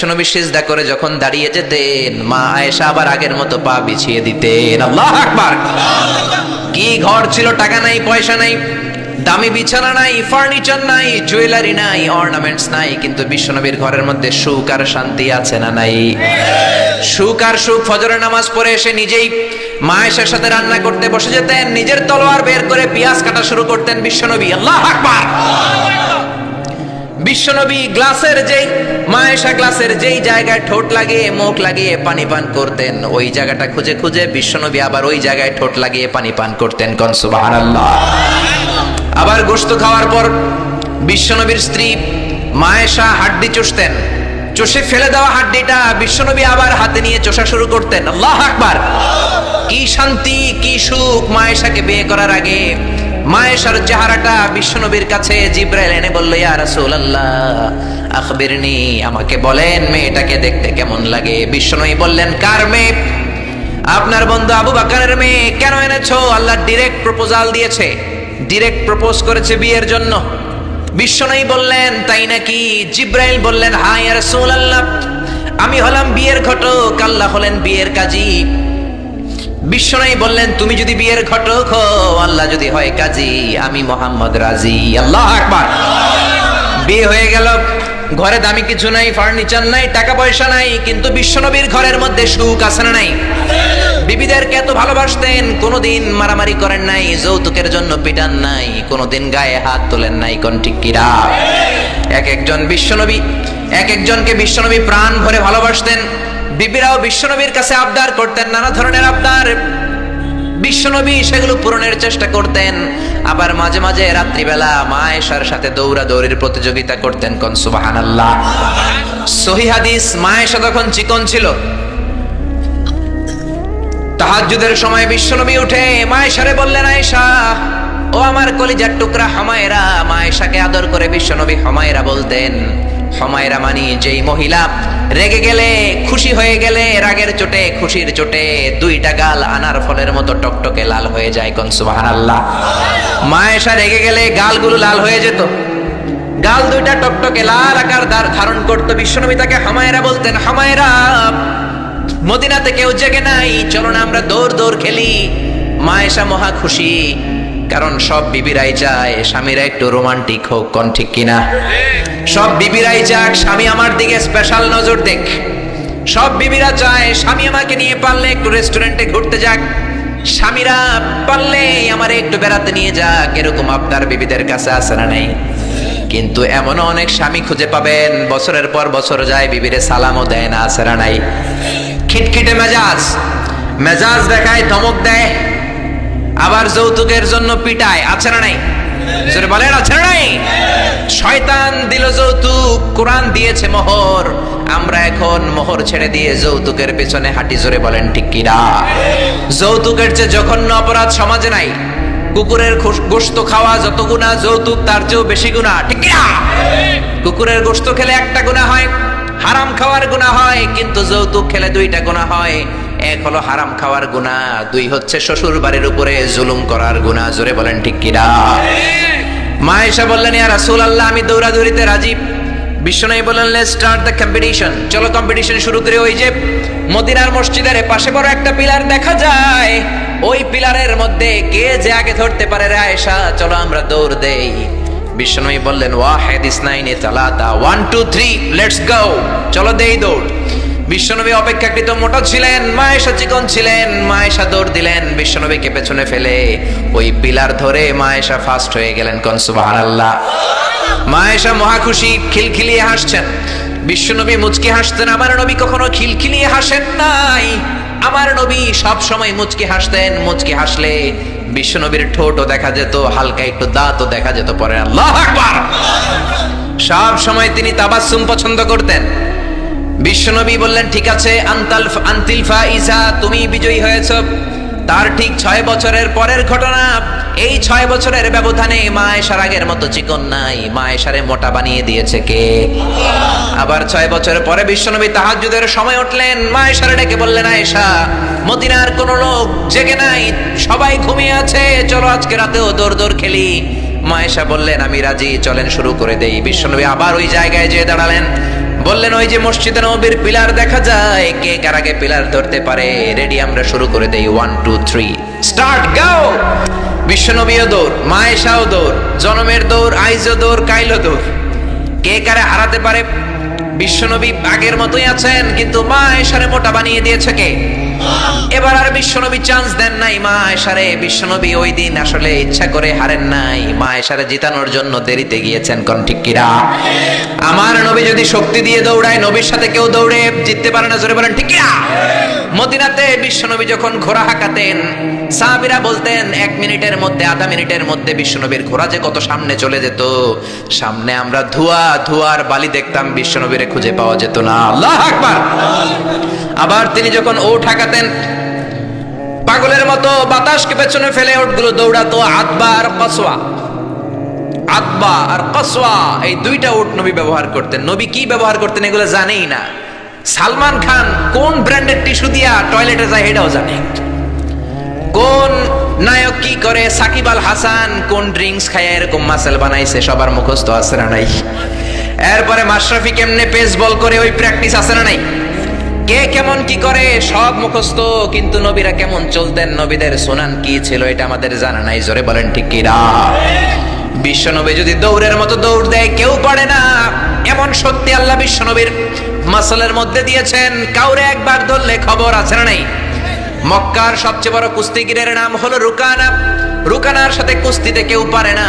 বিশ্বনবী সিজদা করে যখন দাঁড়িয়ে যেতেন, মা আয়েশা আবার আগের মতো পা বিছিয়ে দিতেন। আল্লাহু আকবার। কি ঘর ছিল, টাকা নাই, পয়সা নাই, দামি বিছানা নাই, ফার্নিচার নাই, জুয়েলারি নাই, অর্নামেন্টস নাই, কিন্তু বিশ্বনবীর ঘরের মধ্যে সুখ আর শান্তি আছে না নাই? সুখ আর সুখ। ফজরের নামাজ পড়ে এসে নিজেই মা আয়েশার সাথে রান্না করতে বসে যেতেন, নিজের তলোয়ার বের করে পেঁয়াজ কাটা শুরু করতেন বিশ্বনবী। আল্লাহু আকবার। বিশ্বনবী গ্লাসের যেই মা আয়েশা গ্লাসের যেই জায়গায় ঠোঁট লাগিয়ে মুখ লাগিয়ে পানি পান করতেন, ওই জায়গাটা খুঁজে খুঁজে বিশ্বনবী আবার ওই জায়গায় ঠোঁট লাগিয়ে পানি পান করতেন। কোন সুবহানাল্লাহ। আবার গোশত খাওয়ার পর বিশ্বনবীর স্ত্রী মা আয়েশা হাড্ডি চুষতেন, চষে ফেলে দেওয়া হাড্ডিটা বিশ্বনবী আবার হাতে নিয়ে চষা শুরু করতেন। আল্লাহু আকবার। কি শান্তি, কি সুখ। মা আয়েশাকে বিয়ে করার আগে মা আয়েশার চেহারাটা বিশ্বনবীর কাছে জিবরাইল এনে বলল, ইয়া রাসূলুল্লাহ আখবিরনি, আমাকে বলেন মেয়েটাকে দেখতে কেমন লাগে। বিশ্বনবী বললেন, কার মেয়ে? আপনার বন্ধু আবু বকরের মেয়ে। কেন এনেছো? আল্লাহ ডাইরেক্ট প্রপোজাল দিয়েছে, ডাইরেক্ট প্রপোজ করেছে বিয়ের জন্য। বিশ্বনবী বললেন, তাই নাকি? জিবরাইল বললেন, হ্যাঁ ইয়া রাসূলুল্লাহ, আমি হলাম বিয়ের ঘটক, আল্লাহ হলেন বিয়ের কাজী। বিশ্বনবী বললেন, তুমি যদি বিয়ের ঘটক হও, আল্লাহ যদি হয় কাজী, আমি মুহাম্মদ রাজি। আল্লাহু আকবার। বিয়ে হয়ে গেল, ঘরে দামি কিছু নাই, ফার্নিচার নাই, টাকা পয়সা নাই, কিন্তু বিশ্বনবীর ঘরের মধ্যে সুখ আছে না নাই? বিবিদেরকে এত ভালোবাসতেন, কোনোদিন মারামারি করেন নাই, যৌতুকের জন্য পিটান নাই, কোনোদিন গায়ে হাত তোলেন নাই। কোন ঠিক কিরা? এক একজনকে বিশ্বনবী প্রাণ ভরে ভালোবাসতেন। বিবিরাও বিশ্বনবীর কাছে আবদার করতেন, নানা ধরনের আবদার। বিশ্বনবী সেগুলো পূরণের চেষ্টা করতেন। আবার মাঝে মাঝে রাত্রিবেলা মা আয়েশার সাথে দৌড়াদৌড়ির প্রতিযোগিতা করতেন। কোন সুবহানাল্লাহ। সহিহ হাদিস, মা আয়েশা তখন চিকন ছিল। তাহাজ্জুদের সময় বিশ্বনবী উঠে মা আয়েশারে বললেন, আয়েশা ও আমার কলিজার টুকরা হুমায়রা। মা আয়েশাকে আদর করে বিশ্বনবী হুমায়রা বলতেন। হুমায়রা মানে যেই মহিলা রেগে গেলে, খুশি হয়ে গেলে, রাগের চোটে, খুশির চোটে দুইটা গাল আনার ফলের মতো টকটকে লাল হয়ে যায়। কোন সুবহানাল্লাহ। মা আয়েশা রেগে গেলে গালগুলো লাল হয়ে যেত, গাল দুইটা টকটকে লাল আকার ধারণ করতো। বিশ্বনবী তাকে হুমায়রা বলতেন, হুমায়রা মদিনাতে কেউ জেগে নাই, চলো না আমরা দৌড় দৌড় খেলি। মা আয়েশা মহা খুশি, কারণ সব বিবিরাই চায় স্বামীরা একটু রোমান্টিক হোক। কোন ঠিক কিনা? সব বিবিরাই চাক স্বামী আমার দিকে স্পেশাল নজর দেখ। সব বিবিরা চায় স্বামী আমাকে নিয়ে পারলে একটু রেস্টুরেন্টে ঘুরতে যাক, স্বামীরা পারলে আমারে একটু বেড়াতে নিয়ে যাক। এরকম আপনার বিবিদের কাছে আছে না নাই? কিন্তু এমন অনেক স্বামী খুঁজে পাবেন, বছরের পর বছর যায়, বিবিরে সালামও দেয় না। আছে না নাই? খিটখিটে মেজাজ দেখায়, ধমক দেয়, আবার যৌতুকের জন্য পিটায়। আছে না নাই? জোরে বলেন, আছে না নাই? শয়তান দিল যৌতুক, কোরআন দিয়েছে মোহর। আমরা এখন মোহর ছেড়ে দিয়ে যৌতুকের পেছনে হাঁটি। জোরে বলেন ঠিক কিনা? যৌতুকের চেয়ে জঘন্য অপরাধ সমাজে নাই। কুকুরের গোশত খাওয়া যত গুনাহ, যৌতুক তার চেয়েও বেশি গুনাহ। ঠিক কিনা? কুকুরের গোশত খেলে একটা গুনাহ হয়, হারাম খাওয়ার গুনাহ হয়, কিন্তু যৌতুক খেলে দুইটা গুনাহ হয়। এক হলো হারাম খাওয়ার গুনাহ, দুই হচ্ছে শ্বশুর বাড়ির উপরে জুলুম করার গুনাহ। জোরে বলেন ঠিক কিনা? মা আয়েশা বললেন, ইয়া রাসূলুল্লাহ আমি দৌড়াদৌড়িতে রাজি। বিশ্বনবী বললেন, লেটস স্টার্ট দ্য কম্পিটিশন, চলো কম্পিটিশন শুরু করি। ওই যে মদিনার মসজিদের পাশে বড় একটা পিলার দেখা যায়, ওই পিলারের মধ্যে কে যে আগে ধরতে পারে রে আয়েশা, চলো আমরা দৌড় দেই। বিশ্বনবী বললেন, ওয়াহিদ ইসনাইনি তালাতা, 1 2 3 লেটস গো, চলো দেই দৌড়। বিশ্বনবী অপেক্ষাকৃত মোটা ছিলেন, মা আয়েশা চিকন ছিলেন। মা আয়েশা দৌড় দিলেন, বিশ্বনবীকে পেছনে ফেলে ওই পিলার ধরে মা আয়েশা ফার্স্ট হয়ে গেলেন। কোন সুবহানাল্লাহ। মা আয়েশা মহা খুশি, খিলখিলিয়ে হাসছেন। বিশ্বনবী মুচকি হাসতেন। আমার নবী কখনো খিলখিলিয়ে হাসেন নাই। আমার নবী সব সময় মুচকি হাসতেন। মুচকি হাসলে বিশ্বনবীর ঠোঁটও দেখা যেত, হালকা একটু দাঁতও দেখা যেত। পরে আল্লাহু আকবার। সব সময় তিনি তাবাসসুম পছন্দ করতেন। বিশ্বনবী বললেন, ঠিক আছে, আনতিল ফাইজা, তুমি বিজয়ী হয়েছো। তার ঠিক 6 বছরের পরের ঘটনা। এই 6 বছরের ব্যবধানে মা আয়েশার আগের মতো চিকন নাই, মা আয়েশারে মোটা বানিয়ে দিয়েছে কে? আবার 6 বছর পরে বিশ্বনবী তাহাজ্জুদের সময় উঠলেন, মা আয়েশারে ডেকে বললেন, আয়েশা মদিনার কোন লোক জেগে নাই, সবাই ঘুমিয়ে আছে, চলো আজকে রাতেও দৌড় দৌড় খেলি। মা আয়েশা বললেন, আমি রাজি, চলেন শুরু করে দেই। বিশ্বনবী আবার ওই জায়গায় যেয়ে দাঁড়ালেন, বললেন ওই যে মসজিদে নববীর পিলার দেখা যায়, কে কার আগে পিলার ধরতে পারে? রেডি, আমরা শুরু করে দেই। 1 2 3 স্টার্ট, গো। বিশ্বনবীও দৌড়, মা আয়েশাও দৌড়, জনমের দৌড়, আইজও দৌড়, কাইলও দৌড়। কে কারে হারাতে পারে? বিশ্বনবী আগের মতোই আছেন, কিন্তু মা আয়েশারে মোটা বানিয়ে দিয়েছে কে? এবার আর বিশ্বনবী চান্স দেন নাই মা আয়েশারে। বিশ্বনবী ওই দিন আসলে ইচ্ছা করে হারেন নাই, মা আয়েশারে জিতানোর জন্য দেরিতে গিয়েছেন। কোন ঠিক কিরা? আমার নবী যদি শক্তি দিয়ে দৌড়ায়, নবীর সাথে কেউ দৌড়ে জিততে পারে না। জোরে বলেন ঠিক কিরা? মদিনাতে বিশ্বনবী যখন ঘোড়া হাঁকাতেন, সাহাবীরা বলতেন 1 মিনিটের মধ্যে, আধা মিনিটের মধ্যে বিশ্বনবীর ঘোড়া যে কত সামনে চলে যেত। সামনে আমরা ধোয়ার বালি দেখতাম, বিশ্বনবীরে খুঁজে পাওয়া যেত না। আল্লাহু আকবার। আবার তিনি যখন ওট হাঁকাতেন, পাগলের মতো বাতাসকে পেছনে ফেলে ওটগুলো দৌড়াতো। আতবা আর কসওয়া, আতবা আর কসওয়া, এই দুইটা ওট নবী ব্যবহার করতেন। নবী কি ব্যবহার করতেন এগুলো জানেই না। সালমান খান কোন ব্র্যান্ডের টিস্যু দিয়া টয়লেটে যায় এটাও জানে। কোন নায়ক কি করে, সাকিব আল হাসান কোন ড্রিঙ্কস খায় এরকম মাসেল বানাইছে, সবার মুখস্থ আছে না নাই? এরপরে মাশরাফি কেমনে পেস বল করে, ওই প্র্যাকটিস আছে না নাই? কে কেমন কি করে সব মুখস্থ, কিন্তু নবীরা কেমন চলতেন, নবীদের সুনান কি ছিল এটা আমাদের জানা নাই। জোরে বলেন ঠিক কিনা? বিশ্বনবী যদি দৌড়ের মতো দৌড় দেয় কেউ পারে না, এমন শক্তি আল্লাহ বিশ্বনবীর মাসলের মধ্যে দিয়েছেন। কাউরে একবার ধরলে খবর আছে না নাই? মক্কার সবচেয়ে বড় কুস্তিগিরের নাম হলো রুকানা। রুকানার সাথে কুস্তিতে কেউ পারে না।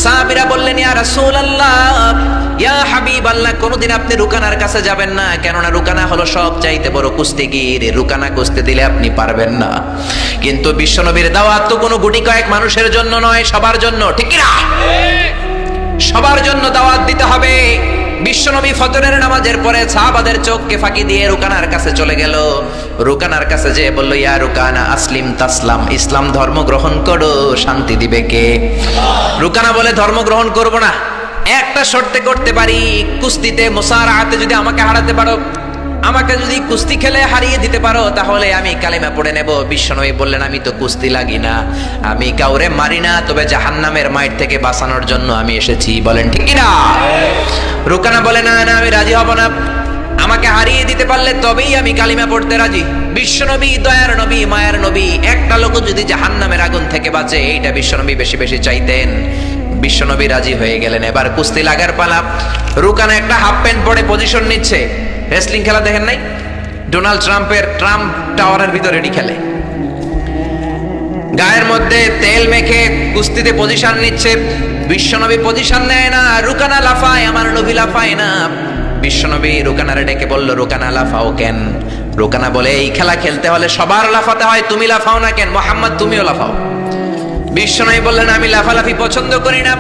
সাহাবীরা বললেন, ইয়া রাসূলুল্লাহ, ইয়া হাবিবাল্লাহ, কোনদিন আপনি রুকানার কাছে যাবেন না, কেননা রুকানা হলো সব চাইতে বড় কুস্তিগির। রুকানা কুস্তি দিলে আপনি পারবেন না। কিন্তু বিশ্বনবীর দাওয়াত তো কোনো গুটি কয়েক মানুষের জন্য নয়, সবার জন্য। ঠিক কি না? সবার জন্য দাওয়াত দিতে হবে। বিশ্বনবী ফজরের নামাজের পরে সাহাবাদের চোখকে ফাঁকি দিয়ে রুকানার কাছে চলে গেল। রুকানার কাছে যে বলল, ইয়া রুকানা আসলিম তাসলাম, ইসলাম ধর্ম গ্রহণ করো, শান্তি দিবে কে? রুকানা বলে, ধর্ম গ্রহণ করব না, একটা শর্তে করতে পারি, কুস্তিতে মুসারাআতে যদি আমাকে হারাতে পারো, আমাকে যদি কুস্তি খেলে হারিয়ে দিতে পারো, তাহলে আমি কালিমা পড়ে নেব। বিশ্বনবী বললেন, আমি তো কুস্তি লাগি না, আমি কাউরে মারি না, তবে জাহান্নামের মাইট থেকে বাঁচানোর জন্য আমি এসেছি। বলেন ঠিক কি না? রুকানা বলে, না না, আমি রাজি হব না, আমাকে হারিয়ে দিতে পারলে তবেই আমি কালিমা পড়তে রাজি। বিশ্বনবী দয়ার নবী, মায়ার নবী, একটা লোক যদি জাহান্নামের আগুন থেকে বাঁচে, এইটা বিশ্বনবী বেশি বেশি চাইতেন। বিশ্বনবী রাজি হয়ে গেলেন। এবার কুস্তি লাগার পালা। রুকানা একটা হাফ প্যান্ট পরে পজিশন নিচ্ছে। রেসলিং খেলা দেখেন নাই? ডোনাল্ড ট্রাম্পের ট্রাম্প টাওয়ারের ভিতরে এটি খেলে, গায়ের মধ্যে তেল মেখে কুস্তিতে পজিশন নিচ্ছে। বিশ্বনবী পজিশন নেয় না, রুকানা লাফায়, আমার নবী লাফায় না। বিশ্বনবী রুকানারে ডেকে বলল, রুকানা লাফাও কেন? রুকানা বলে, এই খেলা খেলতে হলে সবার লাফাতে হয়, তুমি লাফাও না কেন? মোহাম্মদ তুমিও লাফাও। বিশ্বনবী বললেন, আমি লাফালাফি পছন্দ করি না।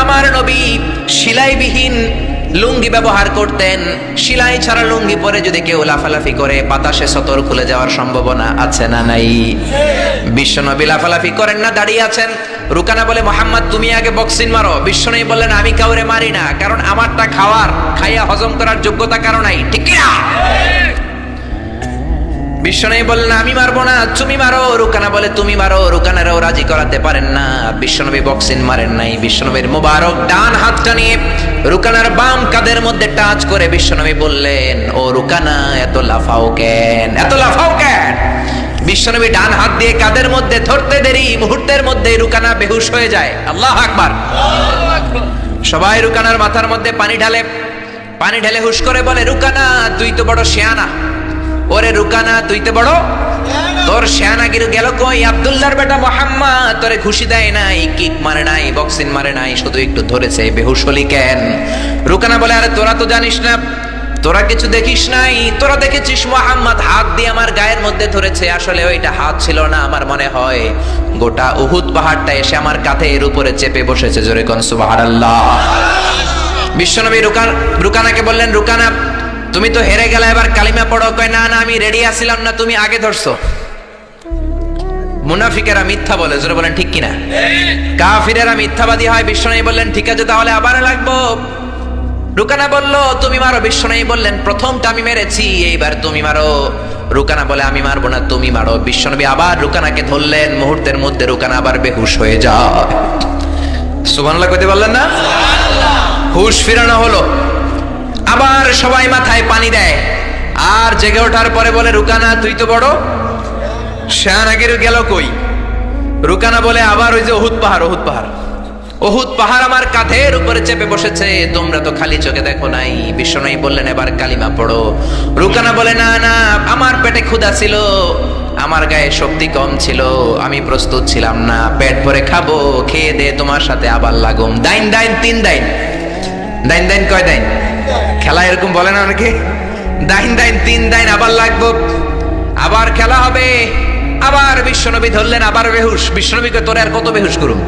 আমার নবী সেলাইবিহীন লুঙ্গি ব্যবহার করতেন। সেলাই ছাড়া লুঙ্গি পরে যদি কেউ লাফালাফি করে, বাতাসে সতর খুলে যাওয়ার সম্ভাবনা আছে না নাই? বিশ্বনবী লাফালাফি করেন না, দাঁড়িয়ে আছেন। রুকানা বলে, মোহাম্মদ তুমি আগে বক্সিং মারো। বিশ্বনবী বললেন, আমি কাউরে মারি না, কারণ আমারটা খাইয়া হজম করার যোগ্যতা কারো নাই। ঠিক কি না? বিশ্বনবী বললেন, আমি মারবো না, তুমি মারো। রুকানা বলে, তুমি মারো। রুকানারাও রাজি করাতে পারেন না। বিশ্বনবী বক্সিং মারেন নাই। বিশ্বনবীর মুবারক ডান হাতটা নিয়ে রুকানার বাম কাঁধের মধ্যে টাচ করে বিশ্বনবী বললেন, ও রুকানা, এত লাফাও কেন, এত লাফাও কেন? বিশ্বনবী ডান হাত দিয়ে কাঁধের মধ্যে ধরতে দেরি, মুহূর্তের মধ্যে রুকানা বেহুশ হয়ে যায়। আল্লাহু আকবার। সবাই রুকানার মাথার মধ্যে পানি ঢালে হুশ করে বলে, রুকানা, তুই তো বড় শিয়ানা। ওরে রুকানা, তুই তো বড়, তোর শিয়ানাগিরি গেল কই? আব্দুল্লাহর বেটা মুহাম্মদ তোরে ঘুষি দেয় নাই, কিক মারে নাই, বক্সিং মারে নাই, শুধু একটু ধরেছে, বেহুশ হলি কেন? রুকানা বলে, আরে তোরা তো জানিস না, তোরা কিছু দেখিস নাই, তোরা দেখেছিস মুহাম্মদ হাত দিয়ে আমার গায়ের মধ্যে ধরেছে। আসলে ওইটা হাত ছিল না, আমার মনে হয় গোটা উহুদ পাহাড়টা এসে আমার কাঁধের উপরে চেপে বসেছে। জোরে কোন সুবহানাল্লাহ। বিশ্বনবী রুকানাকে বললেন, রুকানা, তুমি তো হেরে গেলে, এবার কালিমা পড়ো। কয়, না না, আমি রেডি আছিলাম না, তুমি আগে ধরছো। মুনাফিকেরা মিথ্যা বলে। জোরে বলেন ঠিক কিনা? কাফিরেরা মিথ্যাবাদী হয়। বিশ্বনবী বললেন, ঠিক আছে, তাহলে আবার লাগবো। রুকানা বলল, তুমি মারো। বিশ্বনবী বললেন, প্রথমটা আমি মেরেছি, এইবার তুমি মারো। রুকানা বলে, আমি মারবো না, তুমি মারো। বিশ্বনবী আবার রুকানাকে ধরলেন। মুহূর্তের মধ্যে রুকানা আবার বেহুশ হয়ে যায়। সুবহানাল্লাহ কইতে বললেন না? হুশ ফিরানো হলো। আবার সবাই মাথায় পানি দেয়, আর জেগে ওঠার পরে বলে রুকানা তুই তো বড় শান, আগের গেল কই? রুকানা বলে আবার ওই যে অহুদ পাহাড়, অহুদ পাহাড়, অহুদ পাহাড় আমার কাঁধের উপরে চেপে বসেছে, তোমরা তো খালি চোখে দেখো নাই। বিশ্বনবী বললেন এবার কালিমা পড়ো। রুকানা বলে না না, আমার পেটে ক্ষুধা ছিল, আমার গায়ে শক্তি কম ছিল, আমি প্রস্তুত ছিলাম না, পেট ভরে খাবো, খেয়ে দে তোমার সাথে আবার লাগুম। দাইন দাইন তিন দাইন, দাইন দাইন কয় দাইন? খেলা এরকম বলে না অনেকে, দাইন দাইন তিন দাইন, আবার লাগবো, আবার খেলা হবে। আবার বিশ্বনবী ধরলেন, আবার বেহুশ। বিশ্বনবীকে তোরে আর কত বেহুশ করুম?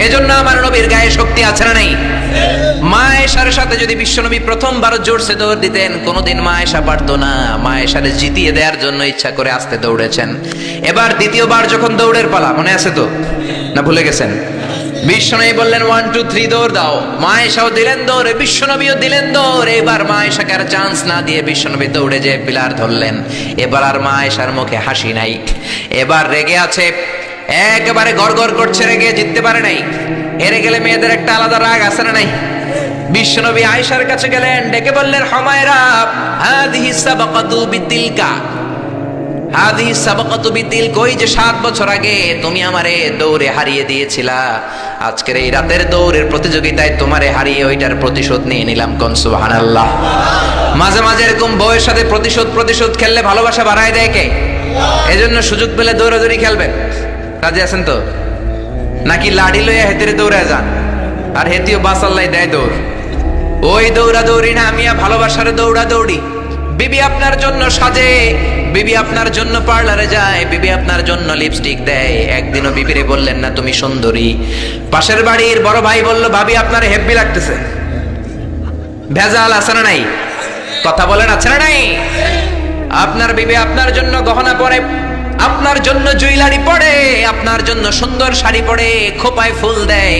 এজন্য আমার নবীর গায়ে শক্তি আছে না নাই? মা আয়েশার সাথে যদি বিশ্বনবী প্রথমবার জোরসে দৌড় দিতেন, কোনোদিন মা আয়েশা পারতো না। মা আয়েশারে জিতিয়ে দেওয়ার জন্য ইচ্ছা করে আস্তে দৌড়েছেন। এবার দ্বিতীয়বার যখন দৌড়ের পালা, মনে আছে তো না ভুলে গেছেন? বিশ্বনবী বললেন 1 2 3 দৌড় দাও। মা আয়েশাও দিলেন দৌড়, বিশ্বনবীও দিলেন দৌড়। এবার মা আয়েশাকে আর চান্স না দিয়ে বিশ্বনবী দৌড়ে যে পিলার ধরলেন। এবার আর মা আয়েশার মুখে হাসি নাই, এবার রেগে আছে, একেবারে গড়গড় করছে, রেগে জিততে পারে নাই। হেরে গেলে মেয়েদের একটা আলাদা রাগ আছে না নাই? বিশ্বনবী আয়েশার কাছে গেলেন, ডেকে বললেন হুমায়রা হাদিহি সাবাকাতু বিতিলকা, হাদিহি সাবাকাতু বিতিলকা, ওই যে 7 বছর আগে তুমি আমারে দৌড়ে হারিয়ে দিয়েছিলা, আজকের এই রাতের দৌড়ের প্রতিযোগিতায় তোমারে হারিয়ে ওইটার প্রতিশোধ নিয়ে নিলাম। কোন সুবহানাল্লাহ। মাঝে মাঝে এরকম বউয়ের সাথে প্রতিশোধ খেললে ভালোবাসা বাড়ায় দেয় কে? এজন্য সুযোগ পেলে দৌড়াদৌড়ি খেলবেন। রাজি আছেন তো? নাকি লাড়ি লইয়া হেতেরে দৌড়ে যান, আর হেতিও বাসাল্লাই দেয় দৌড়? ওই দৌড়া দৌড়ি না, আমি ভালোবাসার দৌড়া দৌড়ি। বিবি আপনার জন্য সাজে, বিবি আপনার জন্য পার্লারে যায়, বিবি আপনার জন্য লিপস্টিক দেয়। একদিনও বিবিরে বললেন না তুমি সুন্দরী? পাশের বাড়ির বড় ভাই বলল ভাবি আপনার হেব্বি লাগতেছে। ভেজাল আছে না নাই? কথা বলেন আছে না নাই? আপনার বিবি আপনার জন্য গহনা পরে, আপনার জন্য জুয়েলারি পরে, আপনার জন্য সুন্দর শাড়ি পরে, খোপায় ফুল দেয়,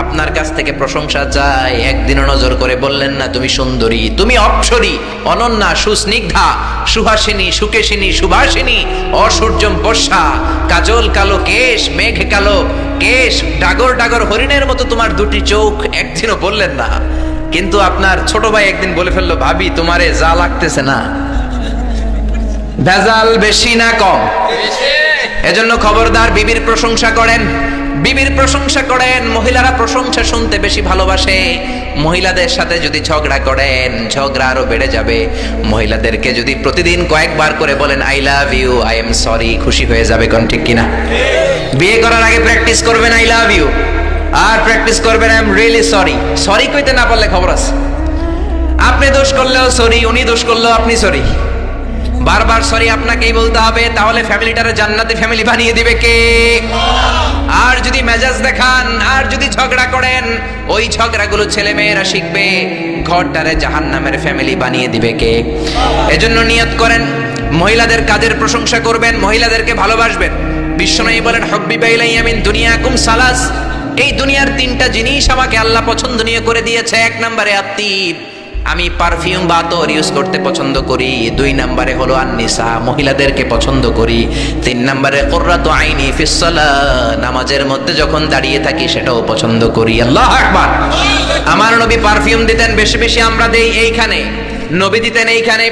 আপনার কাছ থেকে প্রশংসা চায়। একদিনও নজর করে বললেন না তুমি সুন্দরী, তুমি অপ্সরী, অনন্যা, সুস্নিগ্ধা, সুহাসিনী, সুকেশিনী, সুভাষিনী, অসূর্যম বর্ষা, কাজল কালো কেশ, মেঘ কালো কেশ, ডাগর ডাগর হরিণের মতো তোমার দুটি চোখ, একদিনও বললেন না। কিন্তু আপনার ছোট ভাই একদিন বলে ফেললো ভাবি তোমারে যা লাগতেছে না। ভেজাল বেশি না কম? এজন্য খবরদার, বিবির প্রশংসা করেন, বিবির প্রশংসা করেন। মহিলারা প্রশংসা শুনতে বেশি ভালোবাসে। মহিলাদের সাথে যদি ঝগড়া করেন, ঝগড়া আরো বেড়ে যাবে। মহিলাদেরকে যদি প্রতিদিন কয়েকবার করে বলেন I love you, I am sorry, খুশি হয়ে যাবে। কোন ঠিক কিনা? বিয়ে করার আগে প্র্যাকটিস করবেন আই লাভ ইউ, আর প্র্যাকটিস করবেন I am really sorry. Sorry কইতে না পারলে খবর আছে। আপনি দোষ করলেও সরি, উনি দোষ করলেও আপনি সরি। বারবার সরি আপনাকেই বলতে হবে, তাহলে ফ্যামিলিটারে জান্নাতি ফ্যামিলি বানিয়ে দিবে কে? আর যদি মেজাজ দেখান, আর যদি ঝগড়া করেন, ওই ঝগড়াগুলো ছেলে মেয়েরা শিখবে, ঘরটারে জাহান্নামের ফ্যামিলি বানিয়ে দিবে কে? এজন্য নিয়ত করেন মহিলাদের কাজের প্রশংসা করবেন, মহিলাদেরকে ভালোবাসবেন। বিশ্বনবী বলেন হুব্বিবা ইলাইয়া মিন দুনিয়াকুম সালাস, এই দুনিয়ার 3টা জিনিস আমাকে আল্লাহ পছন্দনীয় করে দিয়েছে। 1 নম্বরে আত্মীব, আমি পারফিউম বা আতর ইউজ করতে পছন্দ করি। 2 নম্বরে হলো আন-নিসা, মহিলাদেরকে পছন্দ করি। 3 নম্বরে কুররাতু আইনি ফিস সালাহ, নামাজের মধ্যে যখন দাঁড়িয়ে থাকি সেটাও পছন্দ করি। আল্লাহু আকবার। আমার নবী পারফিউম দিতেন বেশি বেশি, আমরা দেই এইখানে, নবী দিতেন এইখানে।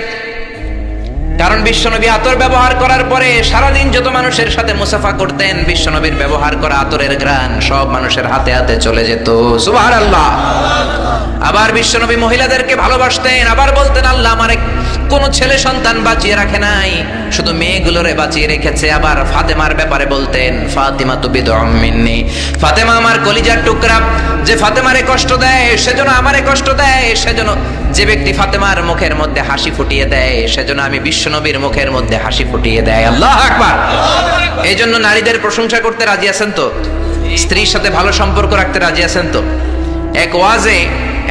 কারণ বিশ্বনবী আতর ব্যবহার করার পরে সারাদিন যত মানুষের সাথে মুসাফা করতেন, বিশ্বনবীর ব্যবহার করা আতরের ঘ্রাণ সব মানুষের হাতে হাতে চলে যেত। সুবহানাল্লাহ। আবার বিশ্বনবী মহিলাদেরকে ভালোবাসতেন, আবার বলতেন আল্লাহ আমার কোন ছেলে সন্তান বাঁচিয়ে রাখে নাই, শুধু মেয়েগুলোরে বাঁচিয়ে রেখেছে। আবার ফাতেমার ব্যাপারে বলতেন ফাতিমা তু বিদউম মিন্নি, ফাতেমা আমার কলিজার টুকরা, যে ফাতেমারে কষ্ট দেয় সেজন্য আমারে কষ্ট দেয়, সেজন্য যে ব্যক্তি ফাতেমার মুখের মধ্যে হাসি ফুটিয়ে দেয় সেজন্য আমি বিশ্বনবীর মুখের মধ্যে হাসি ফুটিয়ে দেয়। আল্লাহু আকবার। এই জন্য নারীদের প্রশংসা করতে রাজি আছেন তো? স্ত্রীর সাথে ভালো সম্পর্ক রাখতে রাজি আছেন তো? এক ওয়াজে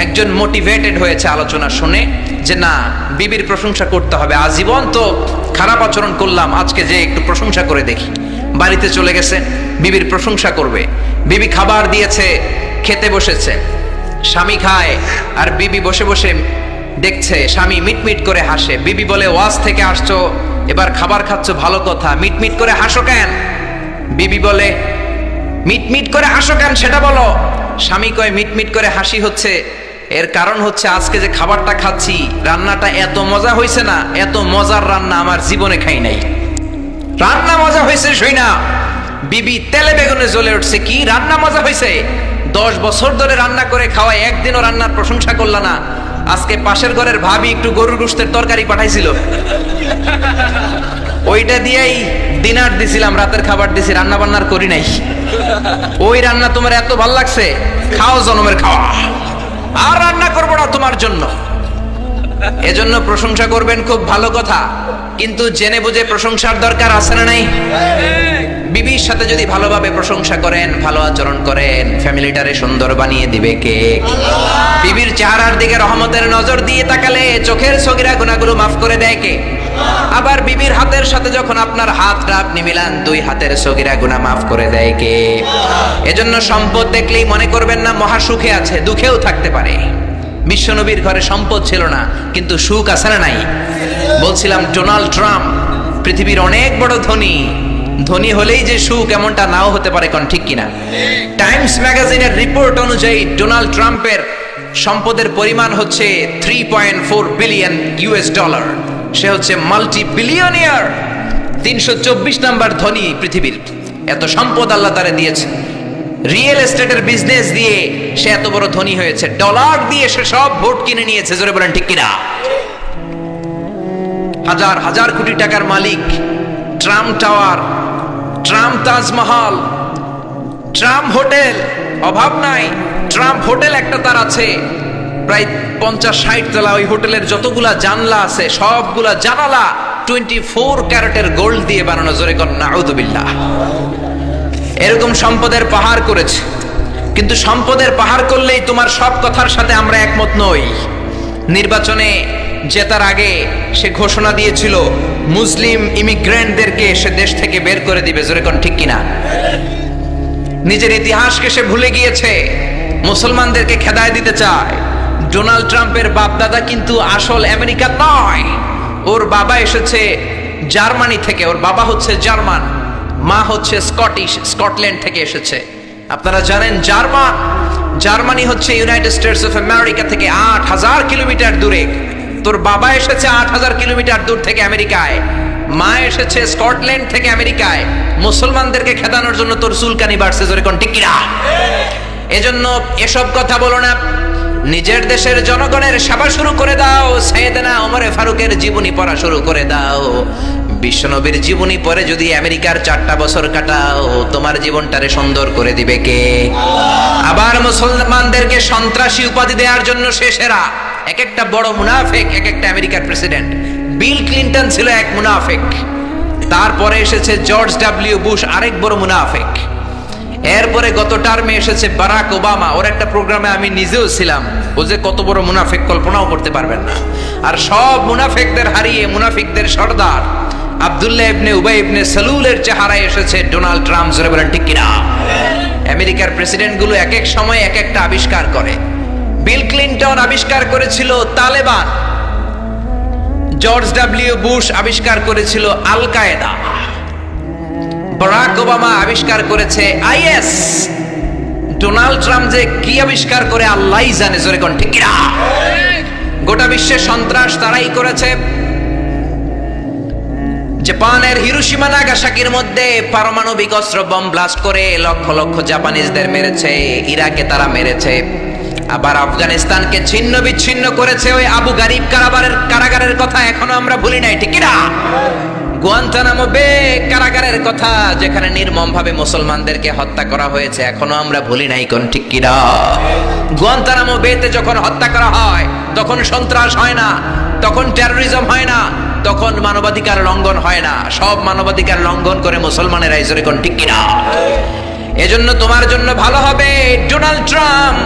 একজন মোটিভেটেড হয়েছে আলোচনা শুনে যে না, বিবির প্রশংসা করতে হবে, আজীবন তো খারাপ আচরণ করলাম, আজকে যে একটু প্রশংসা করে দেখি। বাড়িতে চলে গেছে, বিবির প্রশংসা করবে। বিবি খাবার দিয়েছে, খেতে বসেছে, স্বামী খায় আর বিবি বসে বসে দেখছে, স্বামী মিটমিট করে হাসে। বিবি বলে ওয়াজ থেকে আসছো, এবার খাবার খাচ্ছ, ভালো কথা, মিটমিট করে হাসো কেন? বিবি বলে মিটমিট করে হাসো কেন সেটা বলো। স্বামী কয় মিটমিট করে হাসি হচ্ছে এর কারণ হচ্ছে আজকে যে খাবারটা খাচ্ছি, রান্নাটা এত মজা হয়েছে না, এত মজার রান্না আমার জীবনে খাই নাই। রান্না মজা হয়েছে শুই না, বিবি তেলে বেগুনে জ্বলে উঠছে, কি রান্না মজা হয়েছে। 10 বছর ধরে রান্না করে খাওয়ায়, একদিনও রান্নার প্রশংসা করলা না। আজকে পাশের ঘরের ভাবি একটু গরুর গোশতের তরকারি পাঠাইছিল, ওইটা দিয়েই ডিনার দিছিলাম, রাতের খাবার দিছি, রান্না বান্নার করি নাই। ওই রান্না তোমার এত ভাল লাগছে, খাও জনমের খাওয়া, আর রান্না করবো না তোমার জন্য। এজন্য প্রশংসা করবেন, খুব ভালো কথা, কিন্তু জেনে বুঝে প্রশংসার দরকার আছে না নাই? বিবির সাথে যদি ভালোভাবে প্রশংসা করেন, ভালো আচরণ করেন, ফ্যামিলিটারে সুন্দর বানিয়ে দিবে কে? বিবির চেহারার দিকে রহমতের নজর দিয়ে তাকালে চোখের সগীরা গুনাহগুলো মাফ করে দেয় কে? আবার বিবির হাতের সাথে যখন আপনার হাতটা আপনি মিলান, 2 হাতের সগীরা গুনাহ মাফ করে দেয় কে? এজন্য সম্পদ দেখলেই মনে করবেন না মহা সুখে আছে, দুঃখেও থাকতে পারে। বিশ্বনবীর ঘরে সম্পদ ছিল না, কিন্তু সুখ আছে না নাই? বলছিলাম ডোনাল্ড ট্রাম্প পৃথিবীর অনেক বড় ধনী, ধনী হলেই যে সুখ এমনটা নাও হতে পারে, কোন ঠিক কিনা? টাইমস ম্যাগাজিনের রিপোর্ট অনুযায়ী ডোনাল্ড ট্রাম্পের সম্পদের পরিমাণ হচ্ছে 3.4 বিলিয়ন ইউএস ডলার। সে হচ্ছে মাল্টি বিলিয়নিয়ার, 324 নাম্বার ধনী পৃথিবীর। এত সম্পদ আল্লাহ তারে দিয়েছে। রিয়েল এস্টেটের বিজনেস দিয়ে সে এত বড় ধনী হয়েছে, ডলার দিয়ে সে সব ভোট কিনে নিয়েছে, জোরে বলেন ঠিক কিনা? হাজার হাজার কোটি টাকার মালিক। Trump tower, Trump Taj Mahal, Trump hotel, অভাব নাই। ট্রাম্প হোটেল একটা তার আছে, প্রায় 50-60 তলা। ওই হোটেলের যতগুলা জানলা আছে সবগুলা জানালা 24 ক্যারেটের গোল্ড দিয়ে বানানো, জোরে কর নাউযুবিল্লাহ। এরকম সম্পদের পাহাড় করেছে, কিন্তু সম্পদের পাহাড় করলেই তোমার সব কথার সাথে আমরা একমত নই। নির্বাচনে জেতার আগে সে ঘোষণা দিয়েছিল মুসলিম ইমিগ্রেন্টদেরকে সে দেশ থেকে বের করে দিবে, জোরে কোন ঠিক কিনা? নিজের ইতিহাসকে সে ভুলে গিয়েছে, মুসলমানদেরকে খেদায় দিতে চায়। ডোনাল্ড ট্রাম্পের বাপ দাদা কিন্তু আসল আমেরিকান নয়, ওর বাবা এসেছে জার্মানি থেকে, ওর বাবা হচ্ছে জার্মান, মা হচ্ছে স্কটিশ, স্কটল্যান্ড থেকে এসেছে। আপনারা জানেন জার্মানি হচ্ছে ইউনাইটেড স্টেটস অফ আমেরিকা থেকে 8000 কিলোমিটার দূরে। তোর বাবা এসেছে 8000 কিলোমিটার দূর থেকে আমেরিকায়, মা এসেছে স্কটল্যান্ড থেকে আমেরিকায়। মুসলমানদেরকে খেদানোর জন্য তোর চুলকানি বাড়ছে, জোরে কোন ঠিক কিনা? এজন্য এসব কথা বলো না, নিজের দেশের জনগণের সেবা শুরু করে দাও। সাইয়েদনা ওমরে ফারুকের জীবনী পড়া শুরু করে দাও। বিশ্বনবীর জীবনী পড়ে যদি আমেরিকার 4টা বছর কাটাও, তোমার জীবনটারে সুন্দর করে দিবে কে? আবার মুসলমানদেরকে সন্ত্রাসী উপাধি দেওয়ার জন্য সে সেরা। এক একটা বড় মুনাফিক, এক একটা আমেরিকার প্রেসিডেন্ট। বিল ক্লিন্টন ছিল এক মুনাফিক, তারপরে এসেছে জর্জ ডব্লিউ বুশ, আরেক বড় মুনাফিক। এরপরে গত টার্মে এসেছে বারাক ওবামা। ওর একটা প্রোগ্রামে আমি নিজেও ছিলাম, ও যে কত বড় মুনাফিক কল্পনাও করতে পারবেন না। আর সব মুনাফিকদের হারিয়ে মুনাফিকদের সর্দার আব্দুল্লাহ ইবনে উবাই ইবনে সালুলের চেহারায় এসেছে ডোনাল্ড ট্রাম্প, জোরে বলেন ঠিক কিনা? আমেরিকার প্রেসিডেন্ট গুলো এক এক সময় এক একটা আবিষ্কার করে। বিল ক্লিন্টন আবিষ্কার করেছিল তালেবান, জর্জ ডব্লিউ বুশ আবিষ্কার করেছিল আল কায়েদা, বারাক ওবামা আবিষ্কার করেছে আইএস, ডোনাল্ড ট্রাম্প যে কি আবিষ্কার করে আল্লাহই জানে, জোরে কোন ঠিক কিনা? গোটা বিশ্বে সন্ত্রাস তারাই করেছে। জাপানের হিরোশিমা নাগাসাকির মধ্যে পারমাণবিক অস্ত্র বম ব্লাস্ট করে লক্ষ লক্ষ জাপানিজদের মেরেছে, ইরাকে তারা মেরেছে। আবার আফগানিস্তানকে ছিন্ন বিচ্ছিন্ন করেছে ওই আবু গারিব কারাগারের কথা এখনো আমরা ভুলি নাই, ঠিক কিনা? গুয়ান্তানামো বে কারাগারের কথা, যেখানে নির্মম ভাবে মুসলমানদেরকে হত্যা করা হয়েছে, এখনো আমরা ভুলি নাই, কোন ঠিক কিনা? গুয়ান্তানামো বেতে যখন হত্যা করা হয় তখন সন্ত্রাস হয় না, তখন টেরোরিজম হয় না, তখন মানবাধিকার লঙ্ঘন হয় না। সব মানবাধিকার লঙ্ঘন করে মুসলমানেরা, জোরে কোন ঠিক কিনা? এজন্য তোমার জন্য ভালো হবে Donald Trump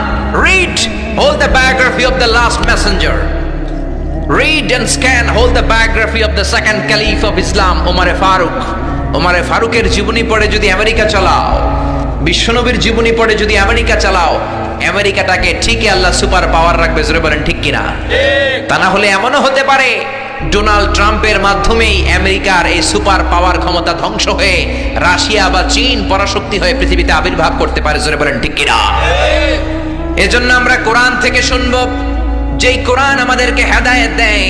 read whole the biography of the last messenger, read and scan hold the biography of the second caliph of Islam, ওমরে ফারুক। ওমরে ফারুকের জীবনী পড়ে যদি আমেরিকা চালাও, বিশ্বনবীর জীবনী পড়ে যদি আমেরিকা চালাও, আমেরিকাটাকে ঠিকই আল্লাহ সুপার পাওয়ার রাখবে, জোরে বলেন ঠিক কিনা? তা না হলে এমনও হতে পারে ডোনাল্ড ট্রাম্পের মাধ্যমেই আমেরিকার এই সুপার পাওয়ার ক্ষমতা ধ্বংস হয়ে রাশিয়া বা চীন পরাশক্তি হয়ে পৃথিবীতে আবির্ভাব করতে পারে, জোরে বলেন ঠিক কিনা? এজন্য আমরা কোরআন থেকে শুনবো, যেই কোরআন আমাদেরকে হেদায়েত দেয়,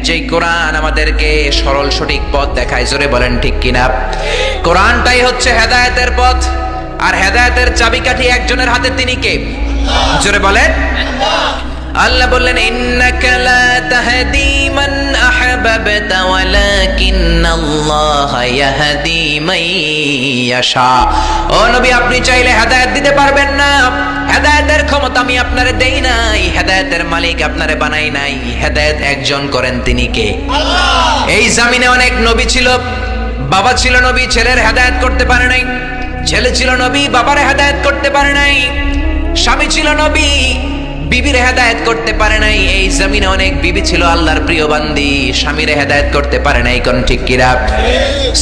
যেই কোরআন আমাদেরকে সরল সঠিক পথ দেখায়। জোরে বলেন ঠিক কিনা? কোরআনটাই হচ্ছে হেদায়েতের পথ, আর হেদায়েতের চাবিকাঠি একজনের হাতে, তিনি কে? জোরে বলেন। আল্লাহ বললেন, ইন্নাকা লা তাহদি মান আহবাবতা ওয়ালাকিন্নাল্লাহা ইয়াহদি মান ইয়াশা। ও নবী, আপনি চাইলে হেদায়েত দিতে পারবেন না। হেদায়েতের ক্ষমতা আমি আপনারে দেই নাই, হেদায়েতের মালিক আপনারে বানাই নাই। হেদায়েত একজন করেন, তিনি কে? আল্লাহ। এই জমিনে অনেক নবী ছিল, বাবা ছিল নবী, ছেলের হেদায়েত করতে পারে নাই। ছেলে ছিল নবী, বাবার হেদায়েত করতে পারে নাই। স্বামী ছিল নবী, বিবির হেদায়েত করতে পারে নাই। এই জমিনে অনেক বিবি ছিল আল্লাহর প্রিয় বান্দি, স্বামীর হেদায়েত করতে পারে নাই। কোন ঠিক কিনা?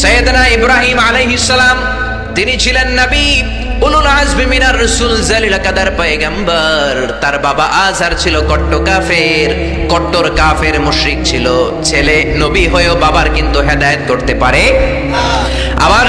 সাইয়েদনা ইব্রাহিম আলাইহিস সালাম, তিনি ছিলেন নবী, উলুল আজমি মিনার রাসূল, জালিল কাদার পয়গম্বর। তার বাবা আজহার ছিল কট্টর কাফের মুশরিক ছিল। ছেলে নবী হয়েও বাবার কিন্তু হেদায়েত করতে পারে। আবার